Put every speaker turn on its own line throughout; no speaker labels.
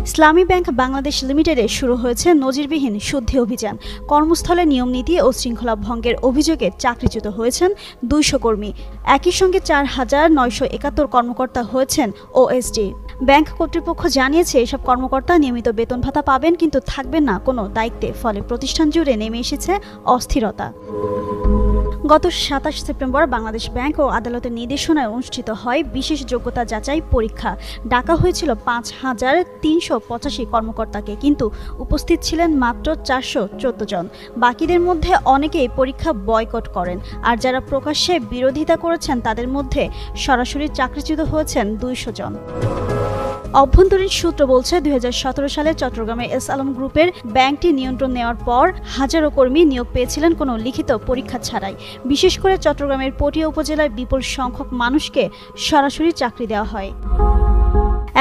ইসলামী bank Bangladesh লিমিটেডে শুরু হয়েছে নজিরবিহীন শুদ্ধি অভিযান। কর্মস্থলে নিয়মনীতি ও শৃঙ্খলা ভঙ্গের অভিযোগে চাকরিচ্যুত হয়েছেন ২০০ কর্মী। একই সঙ্গে ৪,৯৭১ কর্মকর্তা হয়েছেন ওএসডি। ব্যাংক কর্তৃপক্ষ জানিয়েছে, এসব কর্মকর্তা নিয়মিত বেতন ভাতা পাবেন, কিন্তু থাকবেন না কোনো দায়িত্বে। ফলে প্রতিষ্ঠান জুড়ে নেমে এসেছে অস্থিরতা। গত ২৭ সেপ্টেম্বর বাংলাদেশ ব্যাংক ও আদালতের নির্দেশনায় অনুষ্ঠিত হয় বিশেষ যোগ্যতা যাচাই পরীক্ষা। ডাকা হয়েছিল ৫,৩৮৫ কর্মকর্তাকে, কিন্তু উপস্থিত ছিলেন মাত্র ৪১৪ জন। বাকিদের মধ্যে অনেকেই পরীক্ষা বয়কট করেন, আর যারা প্রকাশ্যে বিরোধিতা করেছেন তাদের মধ্যে সরাসরি চাকরিচ্যুত হয়েছেন ২০০ জন। অভ্যন্তরীণ সূত্র বলছে, ২০১৭ সালে চট্টগ্রামের এস আলম গ্রুপের ব্যাংকটি নিয়ন্ত্রণ নেওয়ার পর হাজারো কর্মী নিয়োগ পেয়েছিলেন কোনো লিখিত পরীক্ষা ছাড়াই। বিশেষ করে চট্টগ্রামের পটিয়া উপজেলায় বিপুল সংখ্যক মানুষকে সরাসরি চাকরি দেওয়া হয়।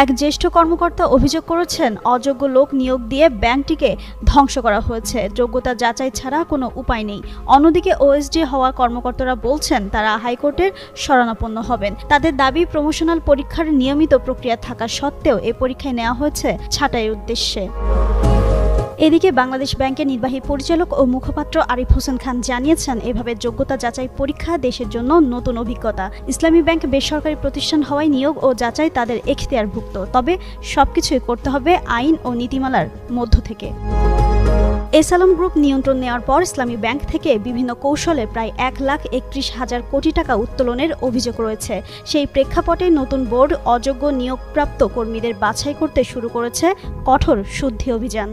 এক জ্যেষ্ঠ কর্মকর্তা অভিযোগ করেছেন, অযোগ্য লোক নিয়োগ দিয়ে ব্যাংকটিকে ধ্বংস করা হয়েছে। যোগ্যতা যাচাই ছাড়া কোনো উপায় নেই। অন্যদিকে ওএসডি হওয়া কর্মকর্তারা বলছেন, তারা হাইকোর্টের শরণাপন্ন হবেন। তাদের দাবি, প্রমোশনাল পরীক্ষার নিয়মিত প্রক্রিয়া থাকা সত্ত্বেও এ পরীক্ষায় নেওয়া হয়েছে ছাঁটাইয়ের উদ্দেশ্যে। এদিকে বাংলাদেশ ব্যাংকের নির্বাহী পরিচালক ও মুখপাত্র আরিফ হোসেন খান জানিয়েছেন, এভাবে যোগ্যতা যাচাই পরীক্ষা দেশের জন্য নতুন অভিজ্ঞতা। ইসলামী ব্যাংক বেসরকারি প্রতিষ্ঠান হওয়ায় নিয়োগ ও যাচাই তাদের এখতিয়ারভুক্ত। তবে সবকিছুই করতে হবে আইন ও নীতিমালার মধ্য থেকে। এস আলম গ্রুপ নিয়ন্ত্রণ নেওয়ার পর ইসলামী ব্যাংক থেকে বিভিন্ন কৌশলে প্রায় ১,৩১,০০০ কোটি টাকা উত্তোলনের অভিযোগ রয়েছে। সেই প্রেক্ষাপটে নতুন বোর্ড অযোগ্য নিয়োগপ্রাপ্ত কর্মীদের বাছাই করতে শুরু করেছে কঠোর শুদ্ধি অভিযান।